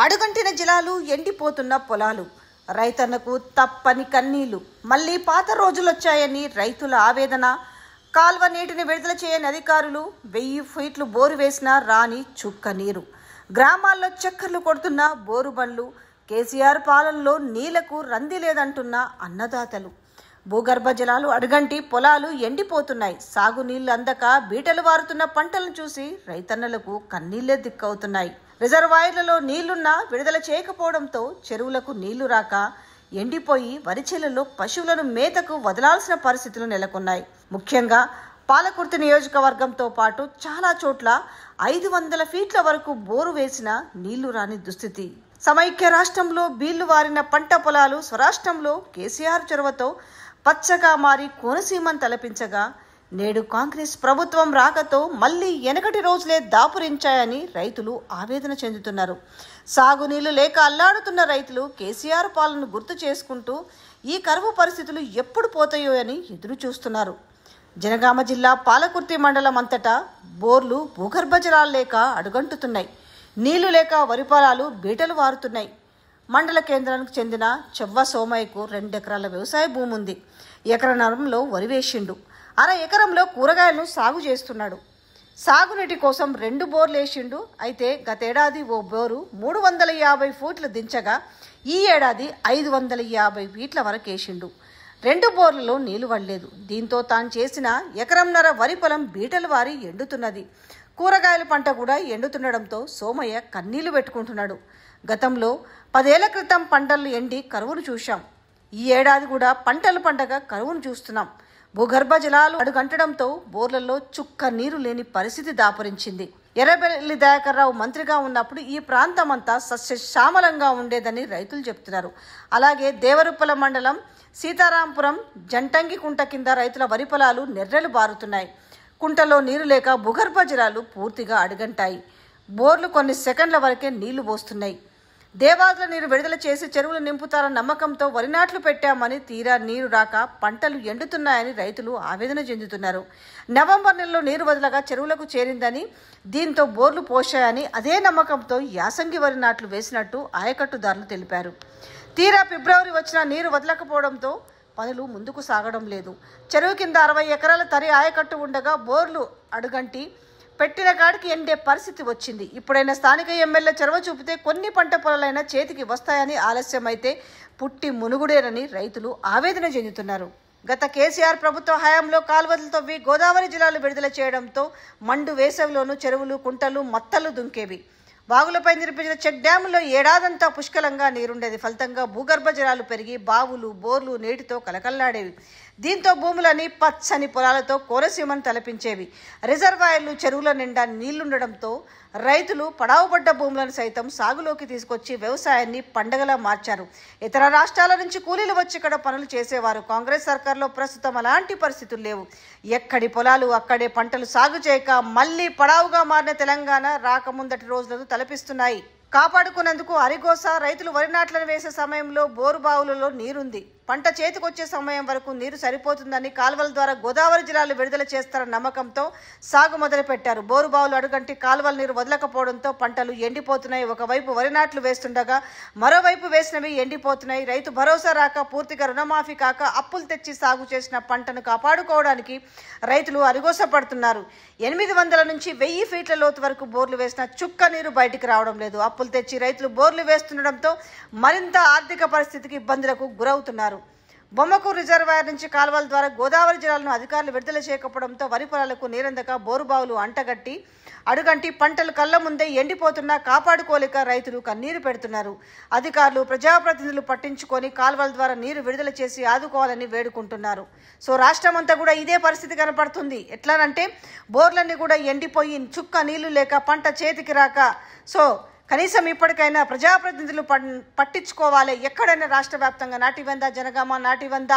అడుగంటిన జిలాలు, ఎండిపోతున్న పొలాలు, రైతన్నకు తప్పని కన్నీళ్లు. మళ్లీ పాత రోజులొచ్చాయని రైతుల ఆవేదన. కాల్వ నీటిని విడుదల చేయని అధికారులు, 1000 ఫీట్లు బోరు వేసినా రాని చుక్క నీరు. గ్రామాల్లో చక్కర్లు కొడుతున్న బోరు బండ్లు. కేసీఆర్ పాలనలో నీళ్లకు రంది లేదంటున్న అన్నదాతలు. భూగర్భ జలాలు అడుగంటి పొలాలు ఎండిపోతున్నాయి. సాగునీళ్లు అందక బీటలు వారుతున్న పంటలను చూసి రైతన్నలకు కన్నీళ్లే దిక్కవుతున్నాయి. రిజర్వాయర్లలో నీళ్లున్నా విడుదల చేయకపోవడంతో చెరువులకు నీళ్లు రాక ఎండిపోయి వరి చేలలో పశువులను మేతకు వదలాల్సిన పరిస్థితులు నెలకొన్నాయి. ముఖ్యంగా పాలకుర్తి నియోజకవర్గంతో పాటు చాలా చోట్ల 500 ఫీట్ల వరకు బోరు వేసినా నీళ్లు రాని దుస్థితి. సమైక్య రాష్ట్రంలో బీళ్లు వారిన పంట పొలాలు స్వరాష్ట్రంలో కేసీఆర్ చొరవతో పచ్చగా మారి కోనసీమను తలపించగా, నేడు కాంగ్రెస్ ప్రభుత్వం రాకతో మళ్లీ వెనకటి రోజులే దాపురించాయని రైతులు ఆవేదన చెందుతున్నారు. సాగునీళ్లు లేక అల్లాడుతున్న రైతులు కేసీఆర్ పాలనను గుర్తు చేసుకుంటూ ఈ కరువు పరిస్థితులు ఎప్పుడు పోతాయో అని ఎదురు చూస్తున్నారు. జనగామ జిల్లా పాలకుర్తి మండలం అంతటా బోర్లు, భూగర్భ జలాలు లేక అడుగంటుతున్నాయి. నీళ్లు లేక వరి పొలాలు బీటలు వారుతున్నాయి. మండల కేంద్రానికి చెందిన చెవ్వ సోమయ్యకు 2 ఎకరాల వ్యవసాయ భూమి ఉంది. ఎకరన్నరంలో వరి వేసిండు. అర ఎకరంలో కూరగాయలను సాగు చేస్తున్నాడు. సాగునీటి కోసం 2 బోర్లు వేసిండు. అయితే గతేడాది ఓ బోరు 350 ఫీట్లు దించగా ఈ ఏడాది 550 ఫీట్ల వరకు వేసిండు. 2 బోర్లలో నీళ్లు పడలేదు. దీంతో తాను చేసిన ఎకరంన్నర వరి పొలం బీటలు వారి ఎండుతున్నది. కూరగాయల పంట కూడా ఎండుతుండడంతో సోమయ్య కన్నీళ్లు పెట్టుకుంటున్నాడు. గతంలో 10 ఏళ్ల క్రితం పంటలు ఎండి కరువును చూశాం. ఈ ఏడాది కూడా పంటలు పండగ కరువును చూస్తున్నాం. భూగర్భ జలాలు అడుగంటడంతో బోర్లలో చుక్క నీరు లేని పరిస్థితి దాపురించింది. ఎర్రబెల్లి దయాకర్ రావు మంత్రిగా ఉన్నప్పుడు ఈ ప్రాంతమంతా సస్యశ్యామలంగా ఉండేదని రైతులు చెప్తున్నారు. అలాగే దేవరుప్పల మండలం సీతారాంపురం జంటంగి కుంట కింద రైతుల వరి పొలాలు నెర్రెలు బారుతున్నాయి. కుంటలో నీరు లేక భూగర్భ జలాలు పూర్తిగా అడుగంటాయి. బోర్లు కొన్ని సెకండ్ల వరకే నీళ్లు పోస్తున్నాయి. దేవాదుల నీరు విడుదల చేసి చెరువులు నింపుతారన్న నమ్మకంతో వరి నాట్లు పెట్టామని తీరా నీరు రాక పంటలు ఎండుతున్నాయని రైతులు ఆవేదన చెందుతున్నారు. నవంబర్ నెలలో నీరు వదలగా చెరువులకు చేరిందని, దీంతో బోర్లు పోశాయని అదే నమ్మకంతో యాసంగి వరి నాట్లు వేసినట్టు ఆయకట్టుదారులు తెలిపారు. తీరా ఫిబ్రవరి వచ్చినా నీరు వదలకపోవడంతో పనులు ముందుకు సాగడం లేదు. చెరువు కింద 60 ఎకరాల తరి ఆయకట్టు ఉండగా బోర్లు అడుగంటి పెట్టిన కాడికి ఎండే పరిస్థితి వచ్చింది. ఇప్పుడైనా స్థానిక ఎమ్మెల్యే చొరవ చూపితే కొన్ని పంట పొలాలైనా చేతికి వస్తాయని, ఆలస్యమైతే పుట్టి మునుగుడేనని రైతులు ఆవేదన చెందుతున్నారు. గత కేసీఆర్ ప్రభుత్వ హయాంలో కాల్వలు తవ్వి గోదావరి జలాలు విడుదల చేయడంతో మండు వేసవిలోనూ చెరువులు, కుంటలు, మత్తలు దుంకేవి. బావులపై నిర్మించిన చెక్ డ్యాముల్లో ఏడాదంతా పుష్కలంగా నీరుండేది. ఫలితంగా భూగర్భ జలాలు పెరిగి బావులు, బోర్లు నీటితో కలకల్లాడేవి. దీంతో భూములని పచ్చని పొలాలతో కోనసీమను తలపించేవి. రిజర్వాయర్లు, చెరువుల నిండా నీళ్లుండడంతో రైతులు పడావుపడ్డ భూములను సైతం సాగులోకి తీసుకొచ్చి వ్యవసాయాన్ని పండగలా మార్చారు. ఇతర రాష్ట్రాల నుంచి కూలీలు వచ్చి ఇక్కడ పనులు చేసేవారు. కాంగ్రెస్ సర్కార్లో ప్రస్తుతం అలాంటి పరిస్థితులు లేవు. ఎక్కడి పొలాలు అక్కడే పంటలు సాగు చేయక మళ్లీ పడావుగా మారిన తెలంగాణ రాకముందటి రోజులను తలపిస్తున్నాయి. కాపాడుకునేందుకు అరిగోస రైతులు వరి నాట్లను వేసే సమయంలో బోరు బావులలో నీరుంది. పంట చేతికొచ్చే సమయం వరకు నీరు సరిపోతుందని కాల్వల ద్వారా గోదావరి జలాలు విడుదల చేస్తారన్న నమ్మకంతో సాగు మొదలుపెట్టారు. బోరు బావులు అడుగంటి కాల్వల నీరు వదలకపోవడంతో పంటలు ఎండిపోతున్నాయి. ఒకవైపు వరి నాట్లు వేస్తుండగా మరోవైపు వేసినవి ఎండిపోతున్నాయి. రైతు భరోసా రాక, పూర్తిగా రుణమాఫీ కాక అప్పులు తెచ్చి సాగు చేసిన పంటను కాపాడుకోవడానికి రైతులు అరిగోస పడుతున్నారు. 800 నుంచి 1000 ఫీట్ల లోతు వరకు బోర్లు వేసిన చుక్క నీరు బయటికి రావడం లేదు. అప్పులు తెచ్చి రైతులు బోర్లు వేస్తుండడంతో మరింత ఆర్థిక పరిస్థితికి ఇబ్బందులకు గురవుతున్నారు. బొమ్మకూరు రిజర్వాయర్ నుంచి కాల్వల ద్వారా గోదావరి జలాలను అధికారులు విడుదల చేయకపోవడంతో వరి పొలాలకు నీరందక బోరుబావులు అడుగంటి పంటలు కళ్ళ ముందే ఎండిపోతున్నా కాపాడుకోలేక రైతులు కన్నీరు పెడుతున్నారు. అధికారులు, ప్రజాప్రతినిధులు పట్టించుకొని కాల్వల ద్వారా నీరు విడుదల చేసి ఆదుకోవాలని వేడుకుంటున్నారు. సో రాష్ట్రమంతా కూడా ఇదే పరిస్థితి కనపడుతుంది. ఎట్లానంటే బోర్లన్నీ కూడా ఎండిపోయి చుక్క నీళ్లు లేక పంట చేతికి రాక, సో కనీసం ఇప్పటికైనా ప్రజాప్రతినిధులు పట్టించుకోవాలి. ఎక్కడైనా రాష్ట్ర వ్యాప్తంగా నాటివంద, జనగామ నాటివంద,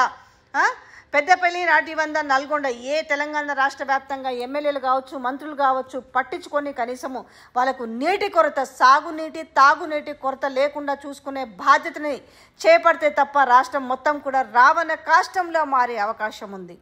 పెద్దపల్లి నాటివంద, నల్గొండ, ఏ తెలంగాణ రాష్ట్ర వ్యాప్తంగా ఎమ్మెల్యేలు కావచ్చు, మంత్రులు కావచ్చు పట్టించుకొని కనీసము వాళ్ళకు నీటి కొరత, సాగునీటి, తాగునీటి కొరత లేకుండా చూసుకునే బాధ్యతని చేపడితే తప్ప రాష్ట్రం మొత్తం కూడా రావణ కాష్టంలో మారే అవకాశం ఉంది.